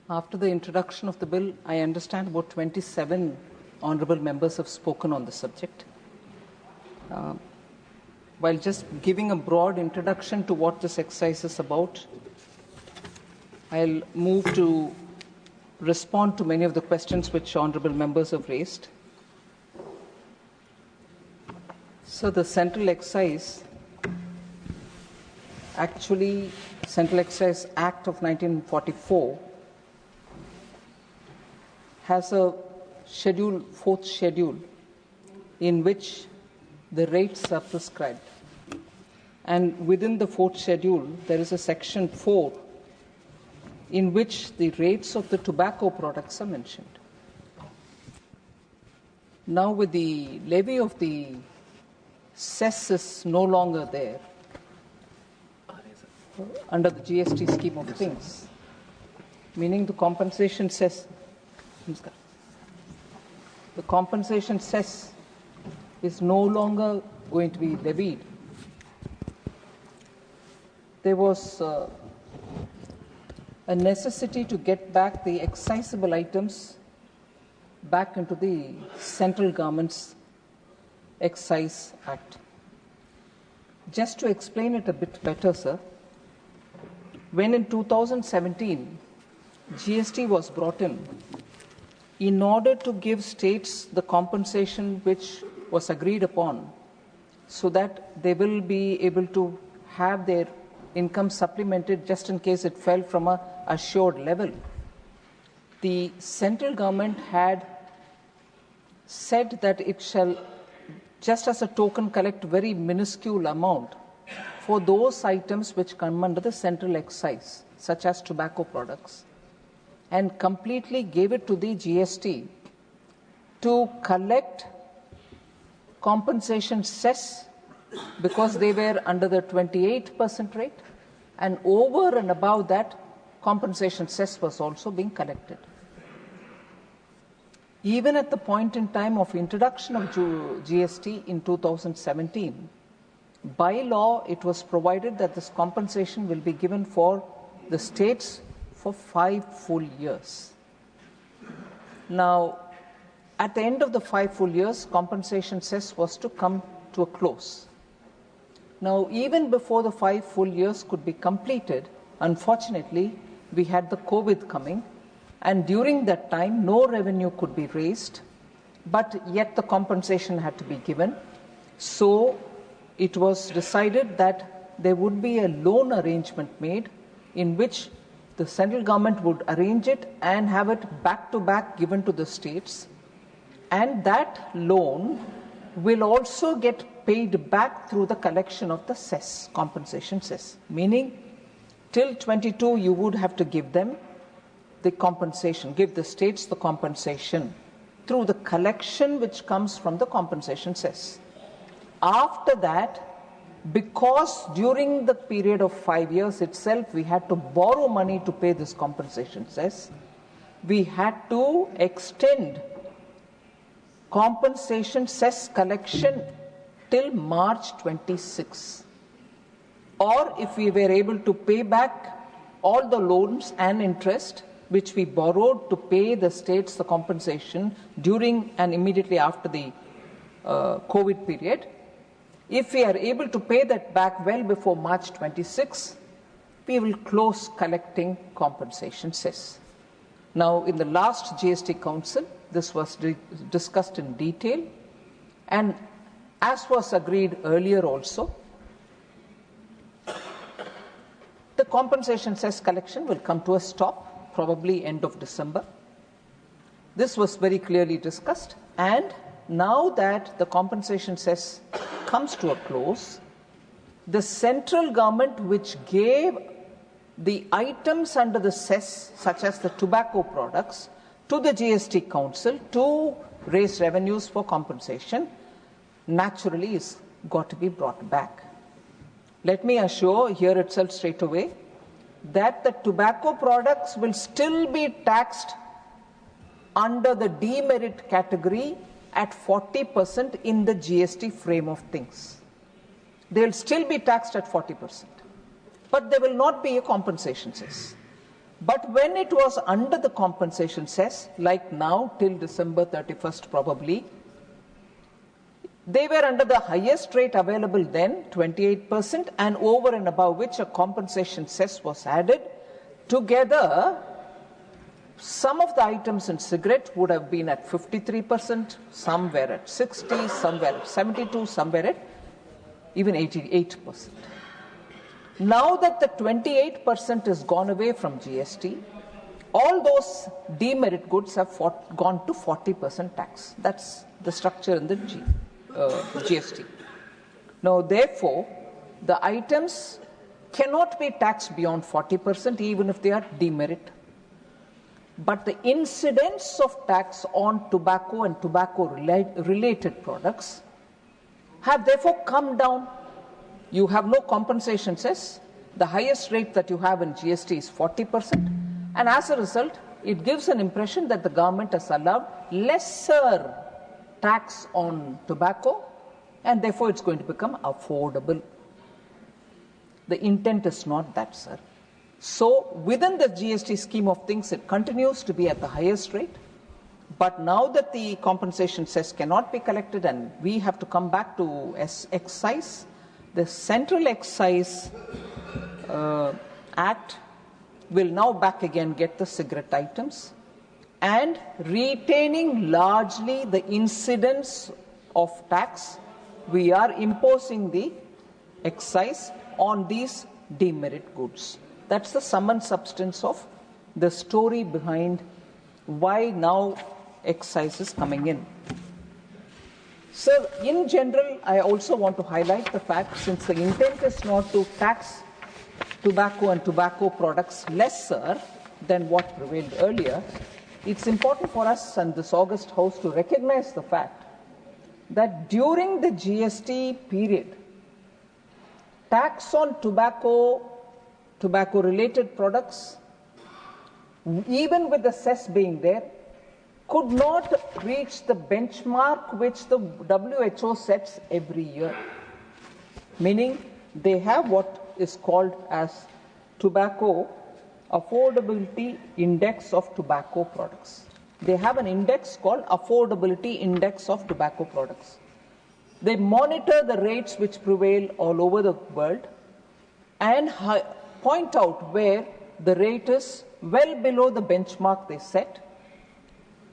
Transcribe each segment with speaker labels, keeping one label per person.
Speaker 1: After the introduction of the bill, I understand about 27 honourable members have spoken on the subject. While just giving a broad introduction to what this exercise is about, I'll move to respond to many of the questions which honourable members have raised. So the Central Excise, Central Excise Act of 1944 has a schedule, fourth schedule, in which the rates are prescribed. And within the fourth schedule, there is a section 4 in which the rates of the tobacco products are mentioned. Now, with the levy of the cess is no longer there under the GST scheme of things, meaning the compensation cess is no longer going to be levied. There was a necessity to get back the excisable items back into the central government's Excise Act. Just to explain it a bit better, sir, when in 2017 GST was brought in order to give states the compensation which was agreed upon so that they will be able to have their income supplemented just in case it fell from a assured level. The central government had said that it shall, just as a token, collect very minuscule amount for those items which come under the central excise, such as tobacco products, and completely gave it to the GST to collect compensation cess because they were under the 28% rate, and over and above that, compensation cess was also being collected. Even at the point in time of introduction of GST in 2017, by law it was provided that this compensation will be given for the states for 5 full years. Now, at the end of the 5 full years, compensation cess was to come to a close. Now, even before the 5 full years could be completed, unfortunately, we had the COVID coming, and during that time, no revenue could be raised, but yet the compensation had to be given. So, it was decided that there would be a loan arrangement made in which the central government would arrange it and have it back to back given to the states, and that loan will also get paid back through the collection of the cess, compensation cess, meaning till 22 you would have to give them the compensation, give the states the compensation through the collection which comes from the compensation cess. After that, because during the period of 5 years itself we had to borrow money to pay this compensation cess, we had to extend compensation cess collection till March 26. Or if we were able to pay back all the loans and interest which we borrowed to pay the states the compensation during and immediately after the COVID period, if we are able to pay that back well before March 26, we will close collecting compensation cess. Now, in the last GST Council, this was discussed in detail, and as was agreed earlier also, the compensation cess collection will come to a stop, probably end of December. This was very clearly discussed, and now that the compensation cess comes to a close, the central government, which gave the items under the cess, such as the tobacco products, to the GST Council to raise revenues for compensation, naturally is got to be brought back. Let me assure here itself straight away that the tobacco products will still be taxed under the demerit category at 40% in the GST frame of things. They will still be taxed at 40%, but there will not be a compensation cess. But when it was under the compensation cess, like now till December 31st probably, they were under the highest rate available then, 28%, and over and above which a compensation cess was added. Together, some of the items in cigarette would have been at 53%, some were at 60%, some were at 72%, some were at even 88%. Now that the 28% is gone away from GST, all those demerit goods have gone to 40% tax. That's the structure in the GST. Now, therefore, the items cannot be taxed beyond 40% even if they are demerit. But the incidence of tax on tobacco and tobacco-related products have therefore come down. You have no compensation cess. The highest rate that you have in GST is 40%. And as a result, it gives an impression that the government has allowed lesser tax on tobacco, and therefore it's going to become affordable. The intent is not that, sir. So within the GST scheme of things, it continues to be at the highest rate. But now that the compensation cess cannot be collected and we have to come back to excise, the Central Excise Act will now back again get the cigarette items, and retaining largely the incidence of tax, we are imposing the excise on these demerit goods. That's the sum and substance of the story behind why now excise is coming in. So, in general, I also want to highlight the fact, since the intent is not to tax tobacco and tobacco products lesser than what prevailed earlier, it's important for us and this august House to recognize the fact that during the GST period, tax on tobacco-related products, even with the cess being there, could not reach the benchmark which the WHO sets every year. Meaning, they have what is called as Tobacco Affordability Index of Tobacco Products. They have an index called Affordability Index of Tobacco Products. They monitor the rates which prevail all over the world and point out where the rate is well below the benchmark they set.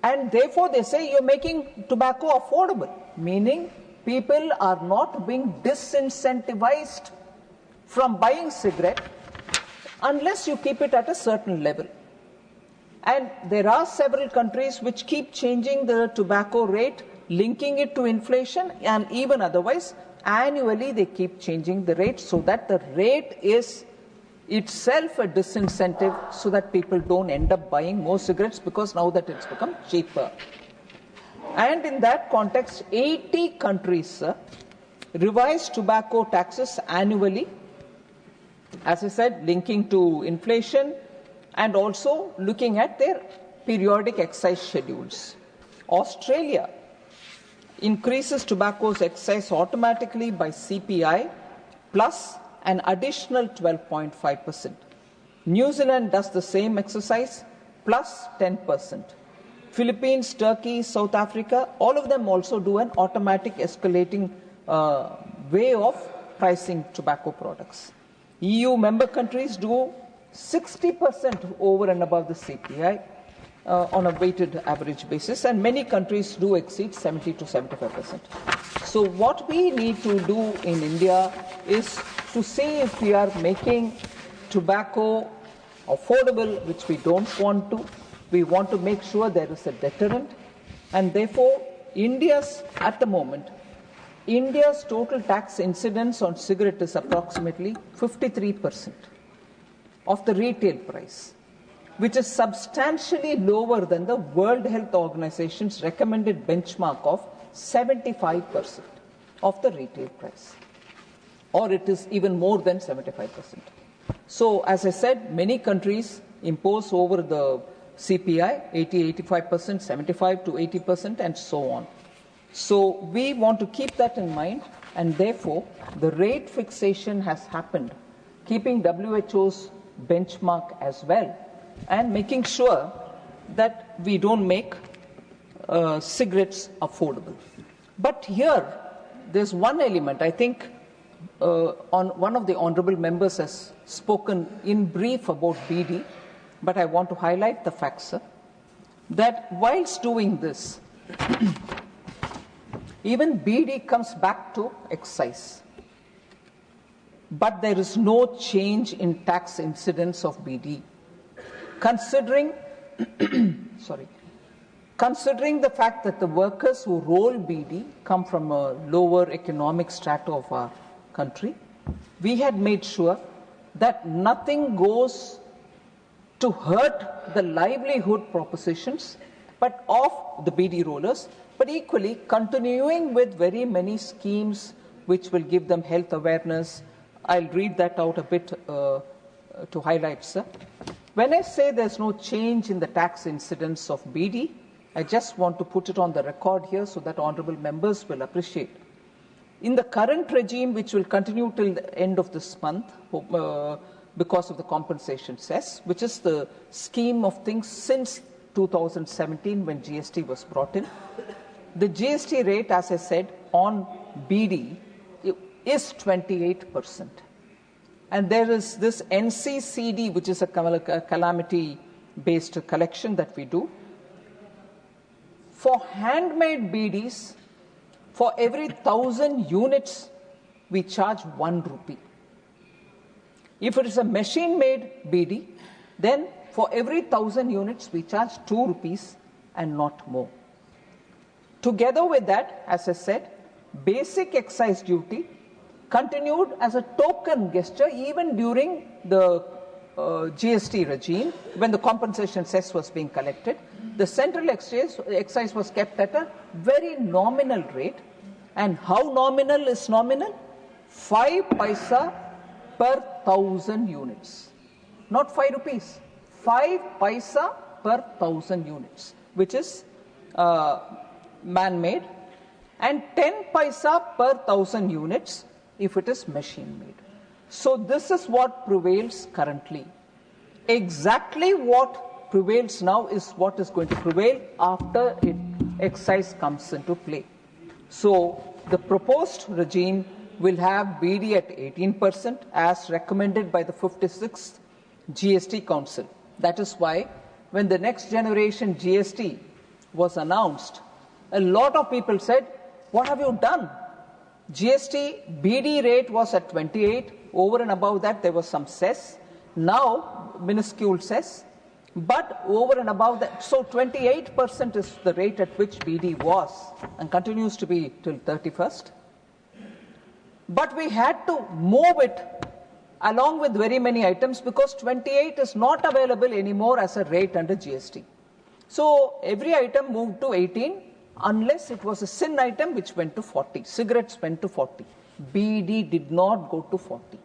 Speaker 1: And therefore, they say you're making tobacco affordable, meaning people are not being disincentivized from buying cigarette unless you keep it at a certain level. And there are several countries which keep changing the tobacco rate, linking it to inflation, and even otherwise, annually they keep changing the rate so that the rate is itself a disincentive so that people don't end up buying more cigarettes because now that it's become cheaper. And in that context, 80 countries revise tobacco taxes annually, as I said, linking to inflation and also looking at their periodic excise schedules. Australia increases tobacco's excise automatically by CPI plus an additional 12.5%. New Zealand does the same exercise plus 10%. Philippines, Turkey, South Africa, all of them also do an automatic escalating way of pricing tobacco products. EU member countries do 60% over and above the CPI on a weighted average basis, and many countries do exceed 70 to 75%. So what we need to do in India is to see if we are making tobacco affordable, which we don't want to. We want to make sure there is a deterrent, and therefore at the moment, India's total tax incidence on cigarette is approximately 53% of the retail price, which is substantially lower than the World Health Organization's recommended benchmark of 75% of the retail price, or it is even more than 75%. So, as I said, many countries impose over the CPI 80, 85%, 75 to 80%, and so on. So, we want to keep that in mind, and therefore, the rate fixation has happened, keeping WHO's benchmark as well, and making sure that we don't make cigarettes affordable. But here, there's one element, I think one of the honourable members has spoken in brief about bidi, but I want to highlight the fact, sir, that whilst doing this, even bidi comes back to excise. But there is no change in tax incidence of bidi. Considering the fact that the workers who roll bidi come from a lower economic strata of our country, we had made sure that nothing goes to hurt the livelihood propositions but of the bidi rollers, but equally continuing with very many schemes which will give them health awareness. I'll read that out a bit to highlight, sir. When I say there's no change in the tax incidence of bidi, I just want to put it on the record here so that honourable members will appreciate. In the current regime, which will continue till the end of this month because of the compensation cess, which is the scheme of things since 2017 when GST was brought in, the GST rate, as I said, on bidi is 28%. And there is this NCCD, which is a calamity-based collection that we do. For handmade bidis, for every 1,000 units, we charge 1 rupee. If it is a machine-made bidi, then for every 1,000 units, we charge 2 rupees and not more. Together with that, as I said, basic excise duty continued as a token gesture even during the GST regime when the compensation cess was being collected. The central excise was kept at a very nominal rate. And how nominal is nominal? 5 paisa per 1,000 units. Not 5 rupees. 5 paisa per 1,000 units, which is man-made, and 10 paisa per 1,000 units if it is machine-made. So this is what prevails currently. Exactly what prevails now is what is going to prevail after excise comes into play. So the proposed regime will have bidi at 18% as recommended by the 56th GST Council. That is why when the next generation GST was announced, a lot of people said, what have you done? GST bidi rate was at 28. Over and above that, there was some cess. Now, minuscule cess. But over and above that, so 28% is the rate at which bidi was and continues to be till 31st. But we had to move it along with very many items because 28 is not available anymore as a rate under GST. So every item moved to 18 unless it was a sin item which went to 40. Cigarettes went to 40. bidi did not go to 40.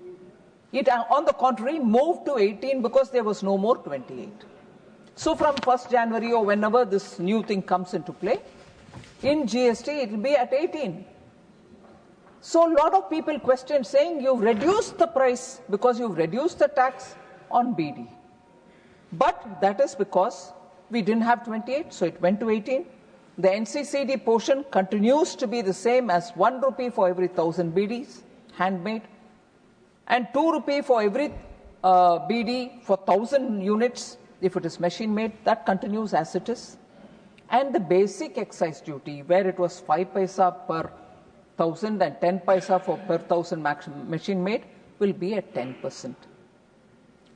Speaker 1: It, on the contrary, moved to 18 because there was no more 28. So from 1st January or whenever this new thing comes into play, in GST it will be at 18. So a lot of people question saying you've reduced the price because you've reduced the tax on bidi. But that is because we didn't have 28, so it went to 18. The NCCD portion continues to be the same as 1 rupee for every 1,000 bidis, handmade, and 2 rupee for every bidi for 1,000 units if it is machine made. That continues as it is. And the basic excise duty, where it was 5 paisa per 1,000 and 10 paisa for per 1,000 machine made, will be at 10%.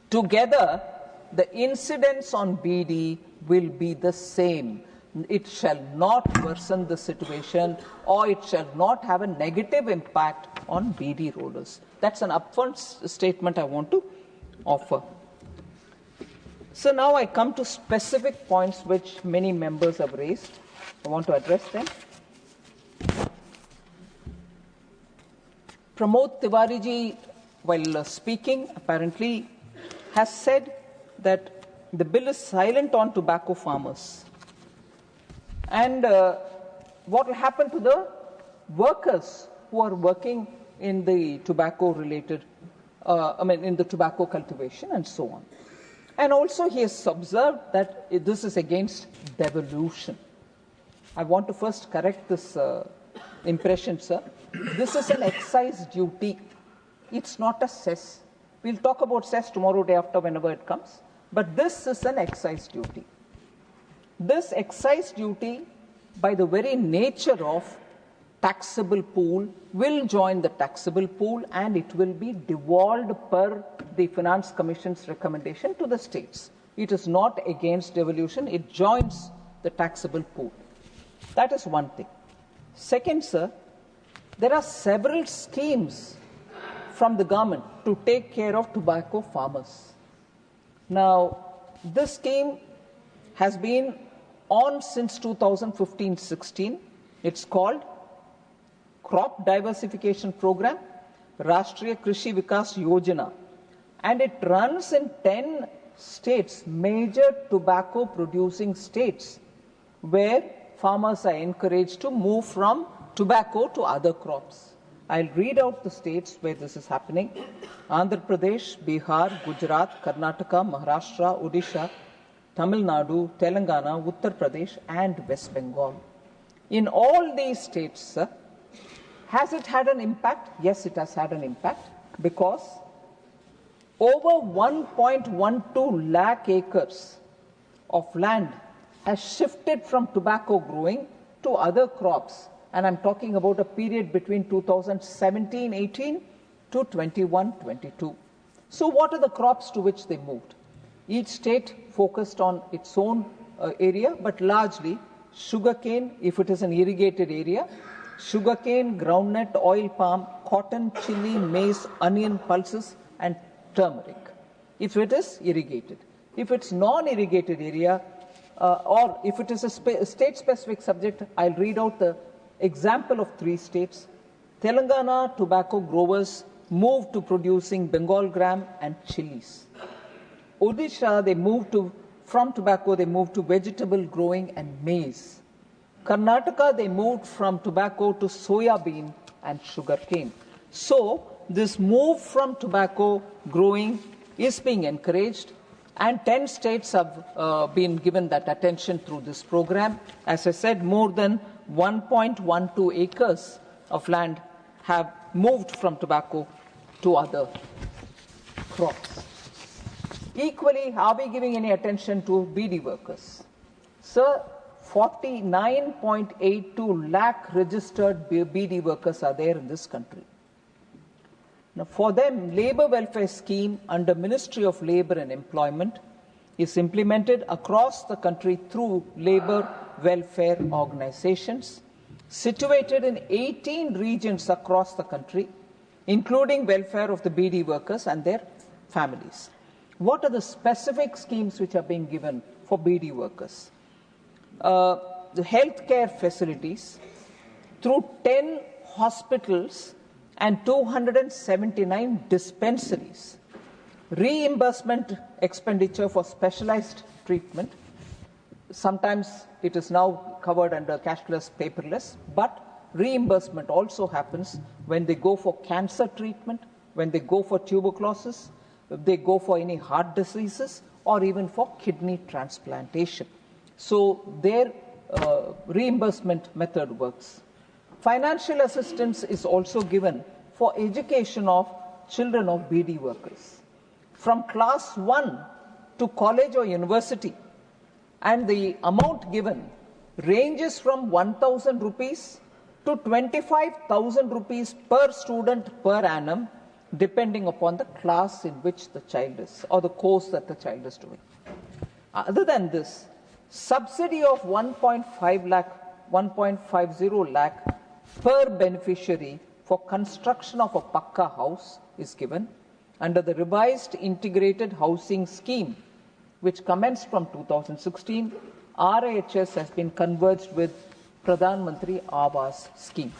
Speaker 1: Together, the incidence on bidi will be the same. It shall not worsen the situation or it shall not have a negative impact on bidi rollers. That's an upfront statement I want to offer. So now I come to specific points which many members have raised. I want to address them. Pramod Tiwari ji, while speaking, apparently has said that the bill is silent on tobacco farmers. And what will happen to the workers who are working in the tobacco related, in the tobacco cultivation and so on. And also he has observed that this is against devolution. I want to first correct this impression, sir. This is an excise duty. It's not a cess. We'll talk about cess tomorrow, day after, whenever it comes. But this is an excise duty. This excise duty, by the very nature of taxable pool, will join the taxable pool and it will be devolved per the Finance Commission's recommendation to the states. It is not against devolution. It joins the taxable pool. That is one thing. Second, sir, there are several schemes from the government to take care of tobacco farmers. Now, this scheme has been on since 2015-16. It's called Crop Diversification Program, Rashtriya Krishi Vikas Yojana, and it runs in 10 states, major tobacco producing states, where farmers are encouraged to move from tobacco to other crops. I'll read out the states where this is happening: Andhra Pradesh, Bihar, Gujarat, Karnataka, Maharashtra, Odisha, Tamil Nadu, Telangana, Uttar Pradesh, and West Bengal. In all these states, sir, has it had an impact? Yes, it has had an impact, because over 1.12 lakh acres of land has shifted from tobacco growing to other crops. And I'm talking about a period between 2017-18 to 21-22. So what are the crops to which they moved? Each state focused on its own area, but largely sugarcane, if it is an irrigated area, sugarcane, groundnut, oil palm, cotton, chili, maize, onion, pulses, and turmeric, if it is irrigated. If it's non-irrigated area, or if it is a state-specific subject, I'll read out the example of 3 states. Telangana tobacco growers moved to producing Bengal gram and chilies. Odisha, from tobacco, they moved to vegetable growing and maize. Karnataka, they moved from tobacco to soya bean and sugarcane. So, this move from tobacco growing is being encouraged, and 10 states have been given that attention through this program. As I said, more than 1.12 acres of land have moved from tobacco to other crops. Equally, are we giving any attention to bidi workers? Sir, 49.82 lakh registered bidi workers are there in this country. Now, for them, labour welfare scheme under Ministry of Labour and Employment is implemented across the country through labour welfare organizations situated in 18 regions across the country, including welfare of the bidi workers and their families. What are the specific schemes which are being given for bidi workers? The healthcare facilities through 10 hospitals and 279 dispensaries, reimbursement expenditure for specialized treatment. Sometimes it is now covered under cashless, paperless, but reimbursement also happens when they go for cancer treatment, when they go for tuberculosis, if they go for any heart diseases, or even for kidney transplantation. So their reimbursement method works. Financial assistance is also given for education of children of bidi workers from class 1 to college or university, and the amount given ranges from 1,000 rupees to 25,000 rupees per student per annum, depending upon the class in which the child is or the course that the child is doing. Other than this, subsidy of 1.50 lakh per beneficiary for construction of a pakka house is given under the revised integrated housing scheme, which commenced from 2016. RIHS has been converged with Pradhan Mantri Awas scheme.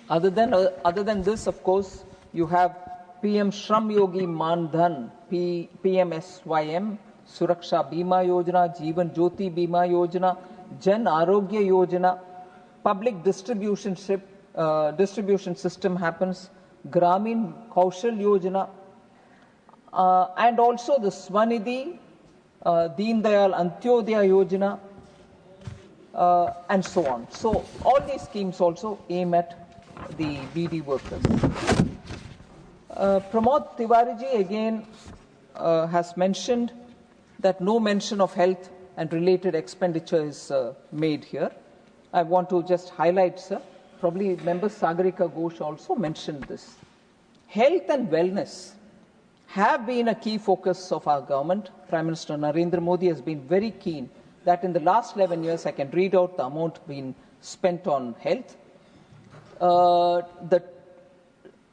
Speaker 1: Other than this, of course, you have PM Shram Yogi Man Dhan, PMSYM, Suraksha Bima Yojana, Jeevan Jyoti Bima Yojana, Jan Arogya Yojana, public distribution system happens, Gramin Kaushal Yojana, and also the Swanidhi, Deen Dayal Antyodaya Yojana, and so on. So all these schemes also aim at the bidi workers. Pramod Tiwariji again has mentioned that no mention of health and related expenditure is made here. I want to just highlight, sir, probably Member Sagarika Ghosh also mentioned this. Health and wellness have been a key focus of our government. Prime Minister Narendra Modi has been very keen that in the last 11 years, I can read out the amount being spent on health. The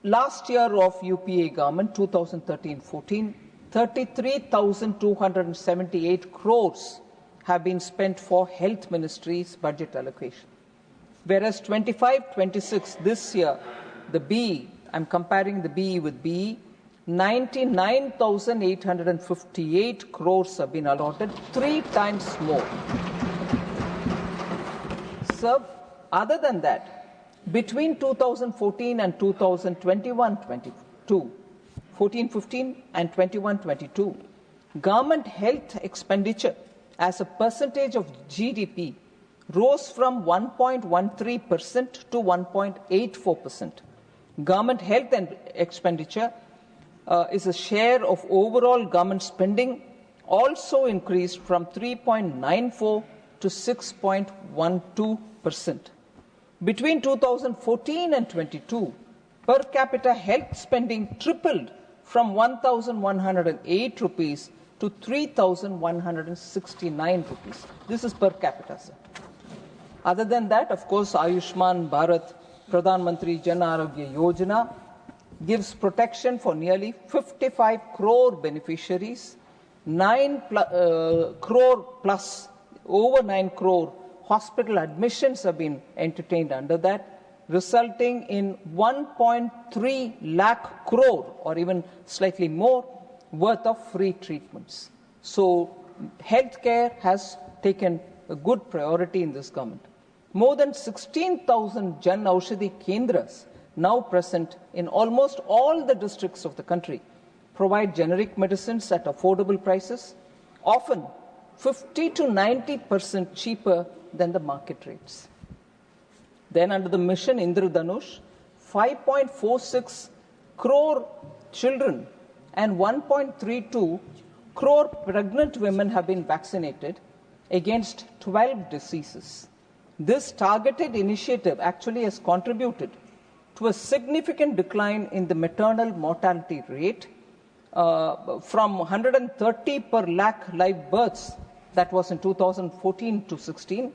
Speaker 1: last year of UPA government, 2013-14, 33,278 crores have been spent for health ministry's budget allocation. Whereas 25-26 this year, the BE, I'm comparing the BE with BE, 99,858 crores have been allotted, 3 times more. So, other than that, between 2014 and 2021-22, 14-15 and 21-22, government health expenditure as a percentage of GDP rose from 1.13% to 1.84%. Government health and expenditure is a share of overall government spending also increased from 3.94 to 6.12%. Between 2014 and 22, per capita health spending tripled from 1,108 rupees to 3,169 rupees. This is per capita, sir. Other than that, of course, Ayushman Bharat Pradhan Mantri Jan Arogya Yojana gives protection for nearly 55 crore beneficiaries, 9 crore plus, over 9 crore hospital admissions have been entertained under that, resulting in 1.3 lakh crore or even slightly more worth of free treatments. So healthcare has taken a good priority in this government. More than 16,000 Jan Aushadhi Kendras now present in almost all the districts of the country provide generic medicines at affordable prices, often 50 to 90% cheaper than the market rates. Then under the mission Indradhanush, 5.46 crore children and 1.32 crore pregnant women have been vaccinated against 12 diseases. This targeted initiative actually has contributed to a significant decline in the maternal mortality rate from 130 per lakh live births, that was in 2014 to 16,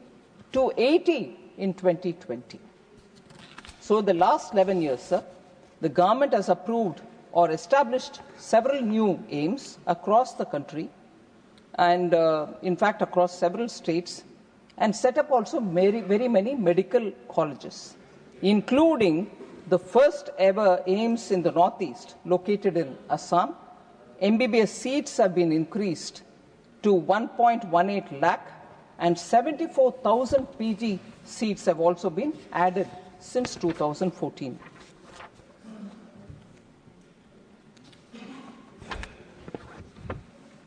Speaker 1: to 80 in 2020. So the last 11 years, sir, the government has approved or established several new aims across the country and in fact across several states, and set up also very many medical colleges, including the first ever AIIMS in the Northeast, located in Assam. MBBS seats have been increased to 1.18 lakh and 74,000 PG seats have also been added since 2014.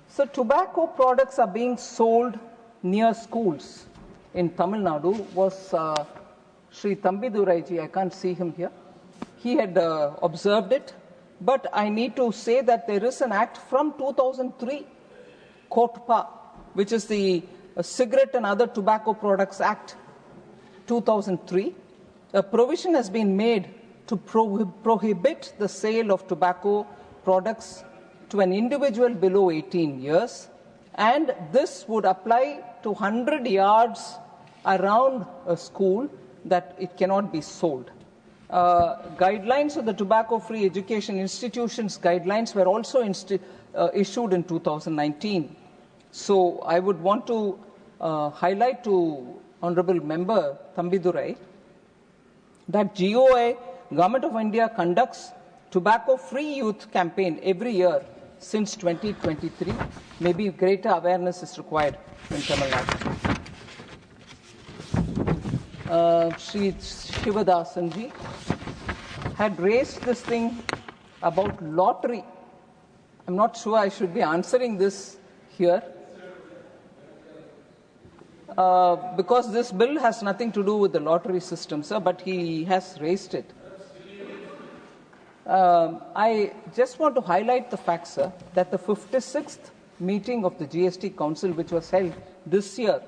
Speaker 1: So tobacco products are being sold near schools in Tamil Nadu. Was Sri Thambiduraiji, I can't see him here. He had observed it, but I need to say that there is an act from 2003, KOTPA, which is the Cigarette and Other Tobacco Products Act 2003. A provision has been made to prohibit the sale of tobacco products to an individual below 18 years, and this would apply to 100 yards around a school that it cannot be sold. Guidelines of the Tobacco-Free Education Institutions guidelines were also issued in 2019. So I would want to highlight to Honorable Member Thambidurai that GOI, Government of India, conducts tobacco-free youth campaign every year since 2023. Maybe greater awareness is required in Tamil Nadu. Sri Shivadasanji had raised this thing about lottery I'm not sure I should be answering this here. Because this bill has nothing to do with the lottery system, sir, but he has raised it. I just want to highlight the fact, sir, that the 56th meeting of the GST Council, which was held this year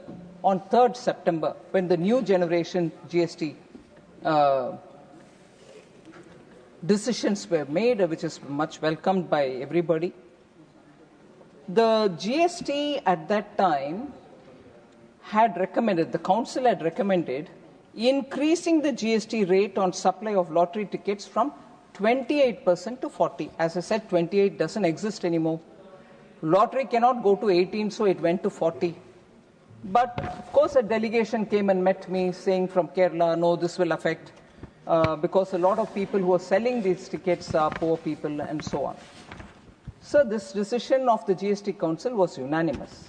Speaker 1: on 3rd September, when the new generation GST decisions were made, which is much welcomed by everybody. The GST at that time had recommended, the Council had recommended, increasing the GST rate on supply of lottery tickets from 28% to 40%. As I said, 28 doesn't exist anymore. Lottery cannot go to 18, so it went to 40. But, of course, a delegation came and met me saying from Kerala, no, this will affect, because a lot of people who are selling these tickets are poor people and so on. So this decision of the GST Council was unanimous.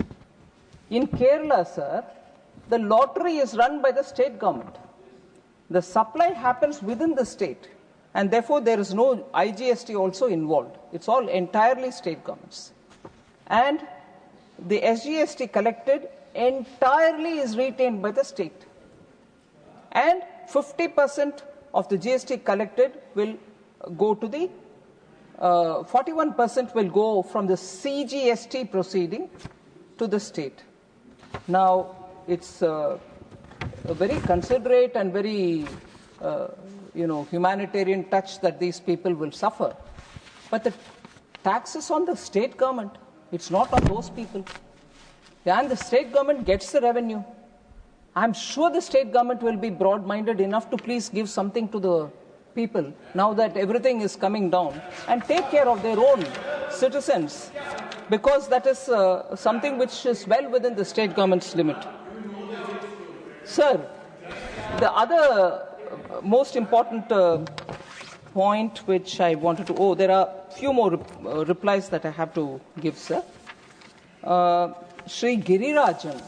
Speaker 1: In Kerala, sir, the lottery is run by the state government. The supply happens within the state, and therefore there is no IGST also involved. It's all entirely state governments. And the SGST collected entirely is retained by the state. And 50% of the GST collected will go to the 41% will go from the CGST proceeding to the state. Now, it's a very considerate and very, humanitarian touch that these people will suffer. But the tax is on the state government. It's not on those people. And the state government gets the revenue. I'm sure the state government will be broad-minded enough to please give something to the people now that everything is coming down and take care of their own citizens, because that is something which is well within the state government's limit. Sir, the other most important point which I wanted to, there are few more replies that I have to give, sir. Shri Girirajan,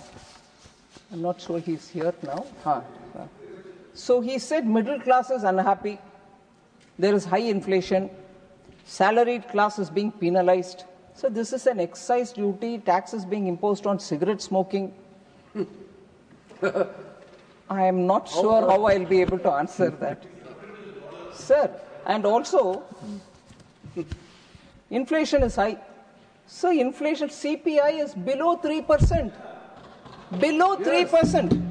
Speaker 1: I'm not sure he's here now. So he said middle class is unhappy, there is high inflation, salaried class is being penalized. So this is an excise duty, tax is being imposed on cigarette smoking. I am not sure how I'll be able to answer that. Sir, and also, inflation is high. So inflation, CPI is below 3%. Below 3%.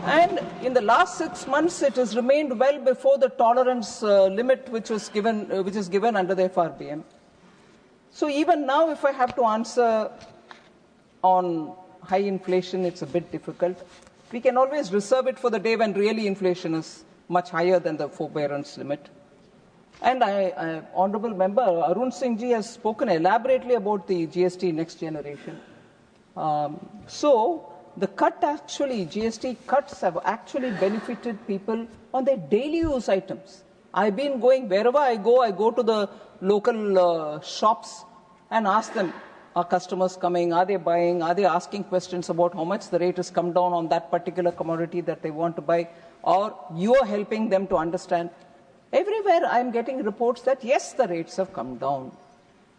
Speaker 1: And in the last 6 months, it has remained well before the tolerance limit which is given under the FRBM. So even now, if I have to answer on high inflation, it's a bit difficult. We can always reserve it for the day when really inflation is much higher than the forbearance limit. And Honourable Member Arun Singh ji has spoken elaborately about the GST next generation. So the GST cuts have actually benefited people on their daily use items. I've been going, wherever I go to the local shops and ask them, are customers coming, are they buying, are they asking questions about how much the rate has come down on that particular commodity that they want to buy, or you are helping them to understand. Everywhere I'm getting reports that yes, the rates have come down.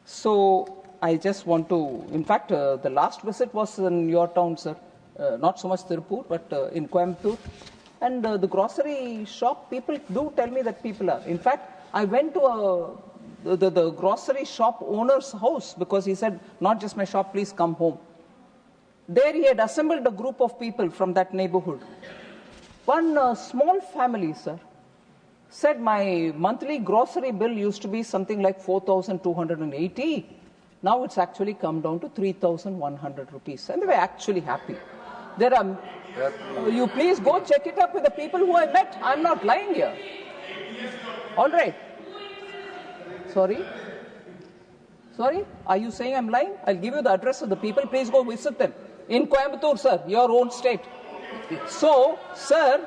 Speaker 1: So I just want to, in fact, the last visit was in your town, sir. Not so much Tirupur, but in Coimbatore. And the grocery shop, people do tell me that people are. In fact, I went to the grocery shop owner's house because he said, not just my shop, please come home. There he had assembled a group of people from that neighborhood. One small family, sir, said my monthly grocery bill used to be something like 4,280. Now it's actually come down to 3,100 rupees. And they were actually happy. There are, you please go check it up with the people who I met. I'm not lying here. All right. Sorry? Are you saying I'm lying? I'll give you the address of the people. Please go visit them. In Coimbatore, sir, your own state. So, sir,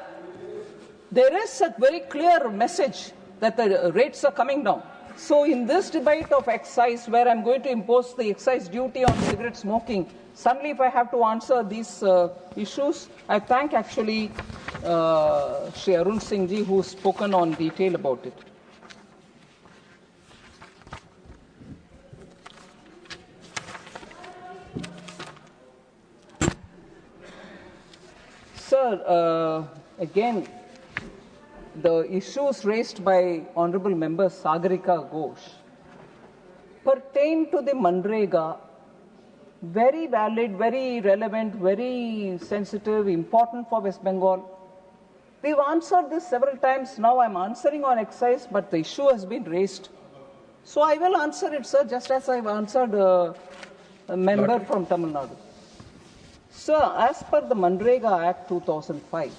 Speaker 1: there is a very clear message that the rates are coming down. So in this debate of excise, where I'm going to impose the excise duty on cigarette smoking, suddenly if I have to answer these issues, I thank actually Shri Arun Singh ji, who's spoken on detail about it. Sir, again, the issues raised by Honourable Member Sagarika Ghosh pertain to the Manrega, very valid, very relevant, very sensitive, important for West Bengal. We've answered this several times. Now I'm answering on excise, but the issue has been raised. So I will answer it, sir, just as I've answered a member from Tamil Nadu. Sir, as per the Manrega Act 2005,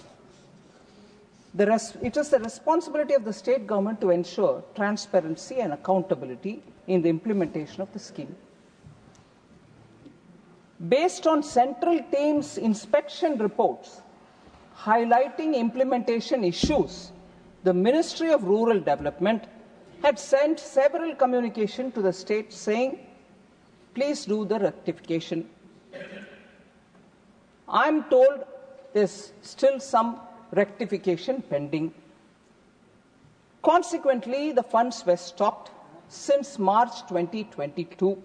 Speaker 1: it is the responsibility of the state government to ensure transparency and accountability in the implementation of the scheme. Based on central team's inspection reports highlighting implementation issues, the Ministry of Rural Development had sent several communications to the state saying, please do the rectification. I'm told there's still some rectification pending. Consequently, the funds were stopped since March 2022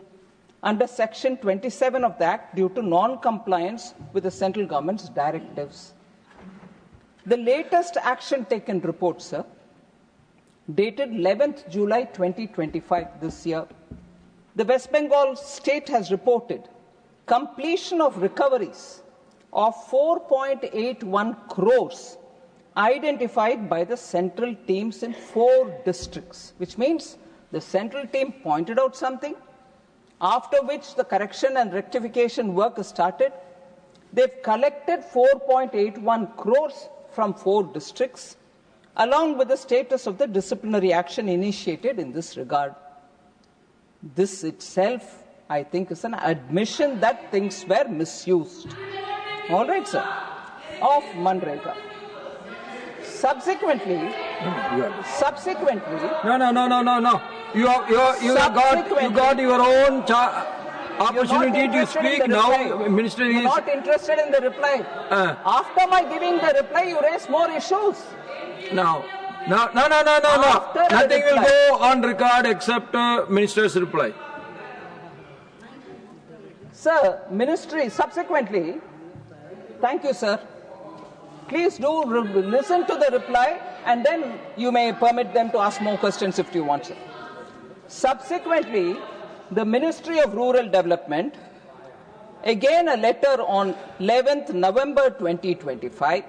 Speaker 1: under Section 27 of the Act due to non-compliance with the central government's directives. The latest action taken report, sir, dated 11th July 2025 this year, the West Bengal state has reported completion of recoveries of 4.81 crores identified by the central teams in 4 districts, which means the central team pointed out something, after which the correction and rectification work is started. They've collected 4.81 crores from 4 districts, along with the status of the disciplinary action initiated in this regard. This itself, I think, is an admission that things were misused. All right, sir, of Manrega. Subsequently.
Speaker 2: No. You got your own opportunity to speak now. Minister
Speaker 1: You're not interested in the reply. After my giving the reply, you raise more issues.
Speaker 2: No. Nothing will go on record except minister's reply.
Speaker 1: Sir, ministry, subsequently, thank you, sir. Please do listen to the reply, and then you may permit them to ask more questions if you want, sir. Subsequently, the Ministry of Rural Development, again a letter on 11th November 2025,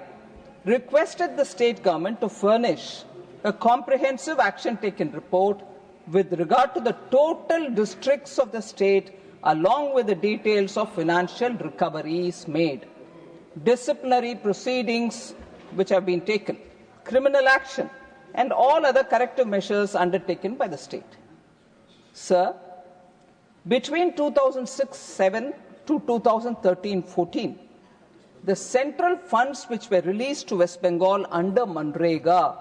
Speaker 1: requested the state government to furnish a comprehensive action taken report with regard to the total districts of the state, along with the details of financial recoveries made, disciplinary proceedings which have been taken, criminal action, and all other corrective measures undertaken by the state. Sir, between 2006-7 to 2013-14, the central funds which were released to West Bengal under Manrega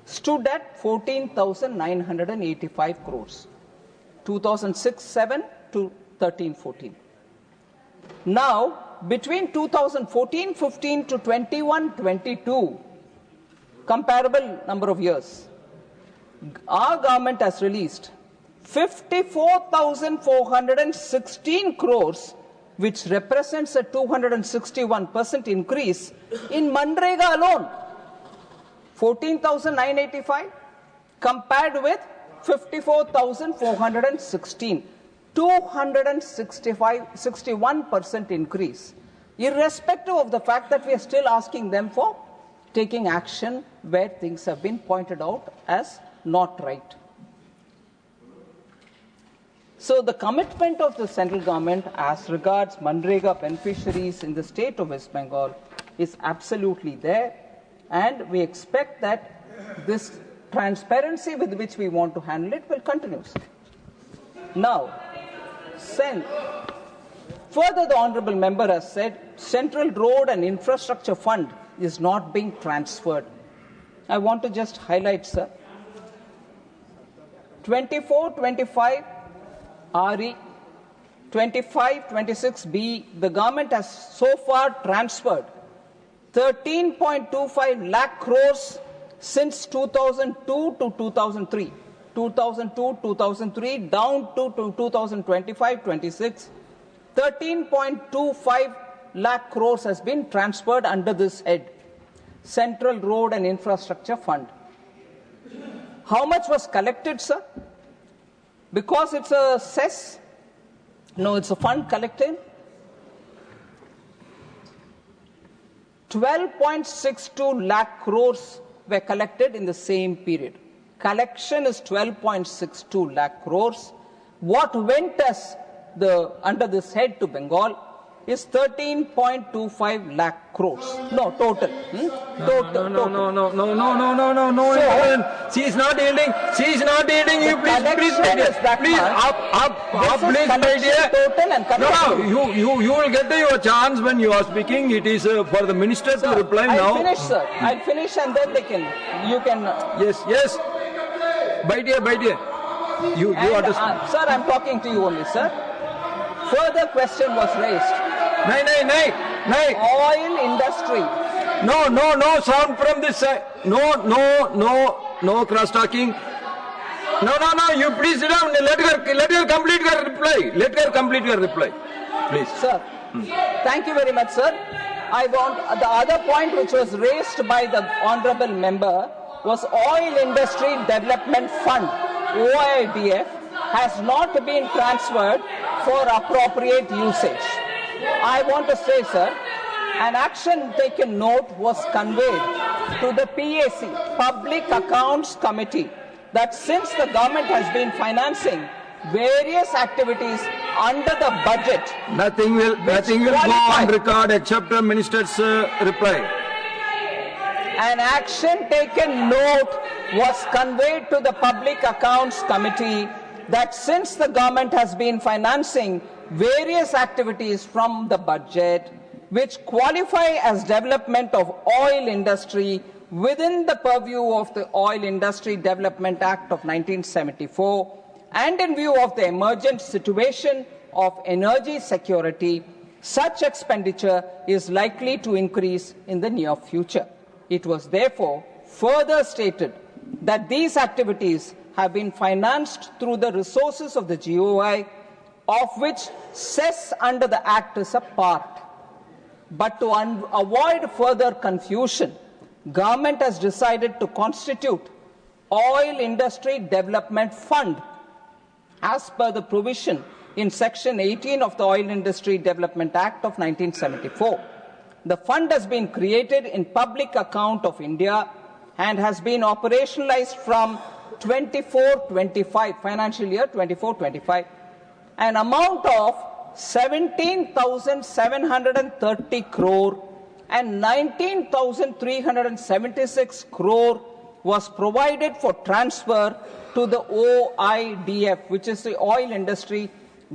Speaker 1: stood at 14,985 crores. 2006-7 to 13-14. Now, between 2014-15 to 21-22, comparable number of years, our government has released 54,416 crores, which represents a 261% increase in Manrega alone. 14,985 compared with 54,416. 261% increase, irrespective of the fact that we are still asking them for taking action where things have been pointed out as not right. So the commitment of the central government as regards Manrega beneficiaries in the state of West Bengal is absolutely there, and we expect that this transparency with which we want to handle it will continue. Now, further, the honourable member has said Central Road and Infrastructure Fund is not being transferred. I want to just highlight, sir, 24-25 RE, 25-26 B, the government has so far transferred 13.25 lakh crores since 2002 to 2003. 2002-2003 down to 2025-26, 13.25 lakh crores has been transferred under this head, Central Road and Infrastructure Fund. How much was collected, sir? Because it's a cess? No, it's a fund collected. 12.62 lakh crores were collected in the same period. Collection is 12.62 lakh crores. What went as under this head to Bengal is 13.25 lakh crores. No, total. Total.
Speaker 2: No. She is not yielding. You please, please, my dear. You will get your chance when you are speaking. It is for the minister to reply now.
Speaker 1: I'll finish, sir. I'll finish and then you can.
Speaker 2: Yes. My dear. You understand.
Speaker 1: Sir, I'm talking to you only, sir. Further question was raised.
Speaker 2: No.
Speaker 1: Oil industry.
Speaker 2: No sound from this side. No cross talking. No. You please sit down. Let her complete her reply. Let her complete her reply, please.
Speaker 1: Sir, thank you very much, sir. I want the other point which was raised by the honourable member was Oil Industry Development Fund, OIDF, has not been transferred for appropriate usage. I want to say, sir, an action taken note was conveyed to the PAC, Public Accounts Committee, that since the government has been financing various activities under the budget,
Speaker 2: nothing will go on record except the minister's reply.
Speaker 1: An action taken note was conveyed to the Public Accounts Committee that since the government has been financing various activities from the budget which qualify as development of oil industry within the purview of the Oil Industry Development Act of 1974, and in view of the emergent situation of energy security, such expenditure is likely to increase in the near future. It was therefore further stated that these activities have been financed through the resources of the GOI, of which cess under the Act is a part. But to avoid further confusion, Government has decided to constitute Oil Industry Development Fund as per the provision in Section 18 of the Oil Industry Development Act of 1974. The fund has been created in public account of India and has been operationalized from 24-25, financial year 24-25. An amount of 17,730 crore and 19,376 crore was provided for transfer to the OIDF, which is the Oil Industry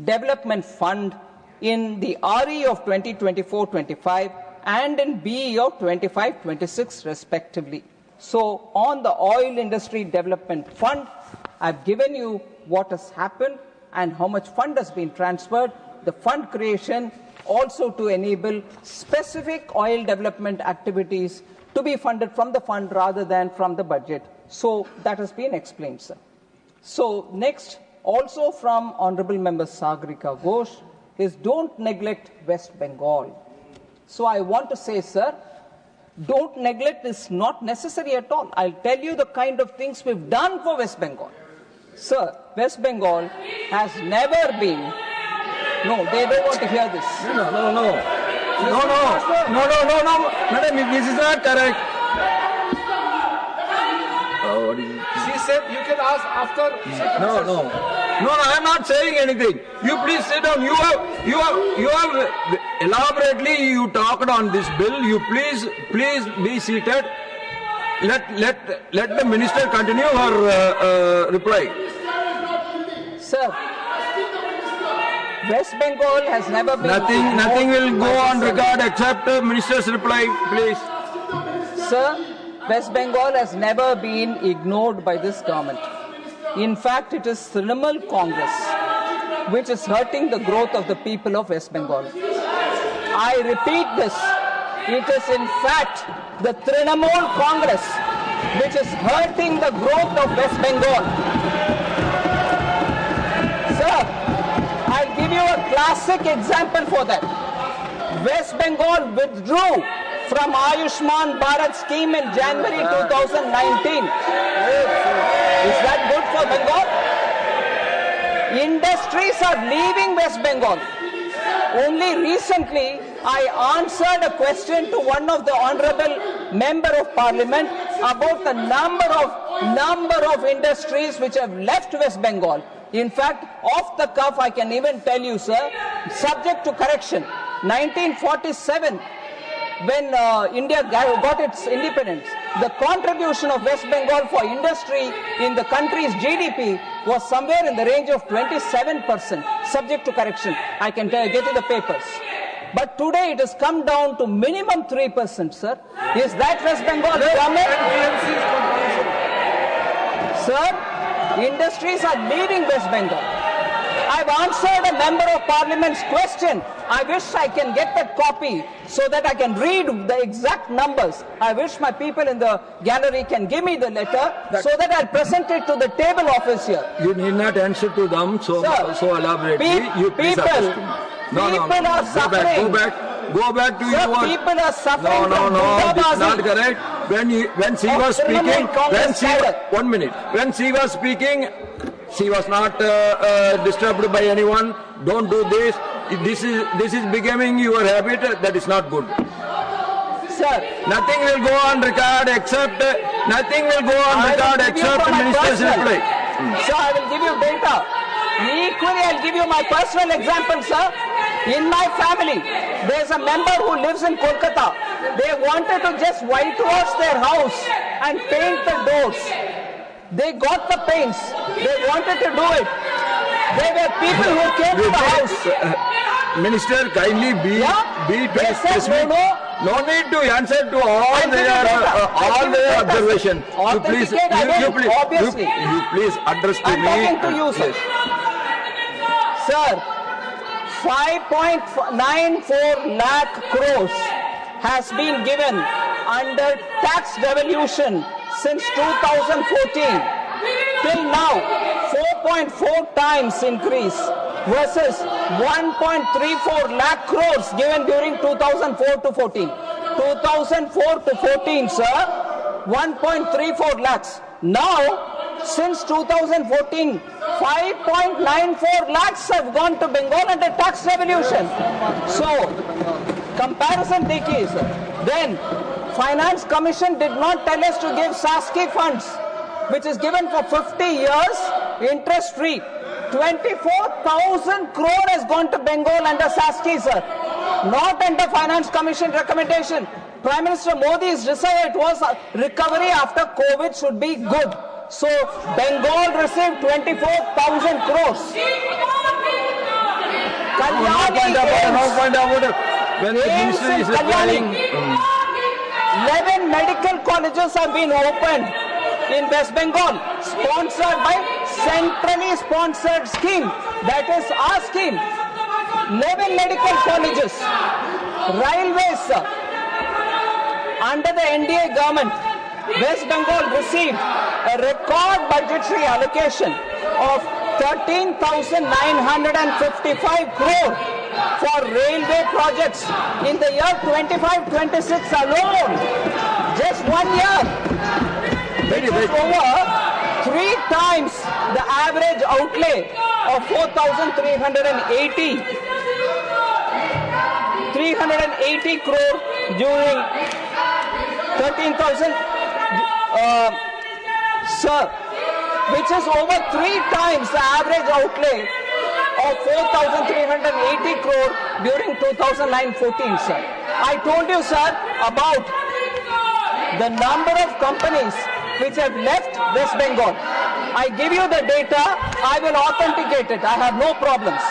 Speaker 1: Development Fund, in the RE of 2024-25 and in BE of 25-26 respectively. So on the Oil Industry Development Fund, I've given you what has happened and how much fund has been transferred, the fund creation also to enable specific oil development activities to be funded from the fund rather than from the budget. So that has been explained, sir. So next, also from Honorable Member Sagarika Ghosh, is don't neglect West Bengal. So I want to say, sir, don't neglect is not necessary at all. I'll tell you the kind of things we've done for West Bengal. Sir, West Bengal has never been... No, they don't want to hear this.
Speaker 2: No. Madam, this is not correct. What is it?
Speaker 3: She said you can ask after.
Speaker 2: No, I am not saying anything. You please sit down. You have elaborately you talked on this bill. You please be seated. Let the minister continue her reply.
Speaker 1: Sir, West Bengal has never been...
Speaker 2: Nothing will go on record except the minister's reply, please.
Speaker 1: Sir, West Bengal has never been ignored by this government. In fact, it is Trinamool Congress which is hurting the growth of the people of West Bengal. I repeat this. It is in fact the Trinamool Congress which is hurting the growth of West Bengal. Sir, I'll give you a classic example for that. West Bengal withdrew from Ayushman Bharat scheme in January 2019. Is that good for Bengal? Industries are leaving West Bengal. Only recently, I answered a question to one of the honorable member of parliament about the number of industries which have left West Bengal. In fact, off the cuff, I can even tell you, sir, subject to correction, 1947, when India got its independence, the contribution of West Bengal for industry in the country's GDP was somewhere in the range of 27%, subject to correction. I can get you the papers. But today it has come down to minimum 3%, sir. Is that West Bengal government? Sir, industries are leaving West Bengal. I've answered a member of parliament's question. I wish I can get that copy so that I can read the exact numbers. I wish my people in the gallery can give me the letter so that I'll present it to the table office here.
Speaker 2: You need not answer to them so elaborately.
Speaker 1: People are suffering.
Speaker 2: Go back to
Speaker 1: Sir,
Speaker 2: your...
Speaker 1: people are suffering from
Speaker 2: it's not correct. When she was speaking, when she was speaking, she was not disturbed by anyone. Don't do this. This is becoming your habit. That is not good.
Speaker 1: Sir,
Speaker 2: nothing will go on record except the minister's reply.
Speaker 1: Sir, I will give you data. Equally, I'll give you my personal example, sir. In my family, there's a member who lives in Kolkata. They wanted to just whitewash their house and paint the doors. They got the paints. They wanted to do it. There were people who came to the house.
Speaker 2: Minister, kindly be specific. No need to answer to all their observations. You please address to me.
Speaker 1: I'm talking to you, sir. Sir, 5.94 lakh crores has been given under tax devolution since 2014. Till now, 4.4 times increase versus 1.34 lakh crores given during 2004 to 14. 2004 to 14, sir, 1.34 lakhs. Now, since 2014, 5.94 lakhs have gone to Bengal under tax devolution. So, comparison देखिए sir. Then, Finance Commission did not tell us to give SASKI funds, which is given for 50 years, interest free. 24,000 crore has gone to Bengal under SASKI, sir. Not under Finance Commission recommendation. Prime Minister Modi's desire was recovery after COVID should be good. So, Bengal received 24,000 crores.
Speaker 2: When the minister is replying,
Speaker 1: 11 medical colleges have been opened in West Bengal, sponsored by centrally sponsored scheme. That is our scheme. 11 medical colleges. Railways, under the NDA government, West Bengal received a record budgetary allocation of 13,955 crore for railway projects in the year 25-26 alone. Just 1 year. Which is over 3 times the average outlay of 4,380 crore during 13,000 sir, which is over 3 times the average outlay of 4,380 crore during 2009-14, sir. I told you, sir, about the number of companies which have left West Bengal. I give you the data, I will authenticate it, I have no problems.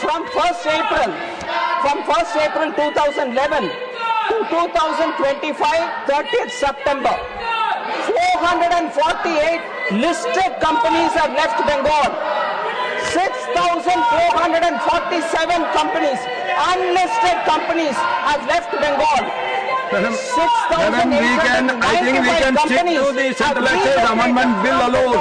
Speaker 1: From 1st April 2011 to 2025, 30th September, 448 listed companies have left Bengal. 6,447 companies, unlisted companies have left Bengal.
Speaker 2: I think we can stick to the Central Excise Amendment Bill alone.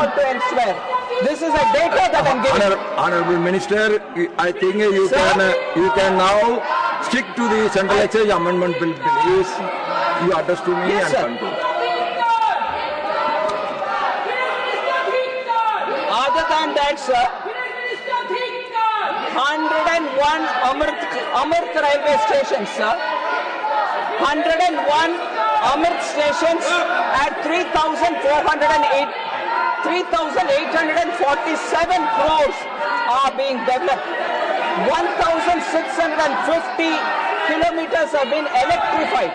Speaker 1: This is a data that I'm giving.
Speaker 2: Honorable Minister, I think you can now stick to the Central Excise Amendment Bill, please. You address to me
Speaker 1: Yes,
Speaker 2: and
Speaker 1: sir.
Speaker 2: conclude.
Speaker 1: Other than that, sir, 101 Amrit railway stations, sir. 101 Amrit stations at 3,847 crores are being developed. 1,650 kilometers have been electrified.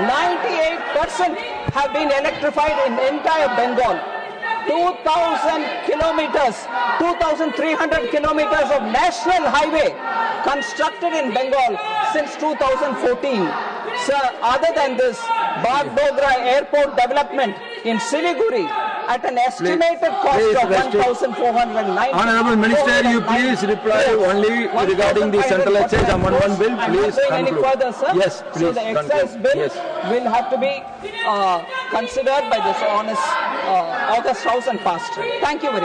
Speaker 1: 98% have been electrified in the entire Bengal. 2,000 kilometers, 2,300 kilometers of national highway constructed in Bengal since 2014. Sir, other than this, Bagdogra Airport development in Siliguri at an estimated cost of 1,490.
Speaker 2: Honorable Minister, you please reply only regarding the Central Excise Amendment Bill. Please
Speaker 1: conclude. Any
Speaker 2: conclude.
Speaker 1: further, sir?
Speaker 2: Yes, please.
Speaker 1: So the excise bill will have to be considered by this honest August House and passed. Thank you very much.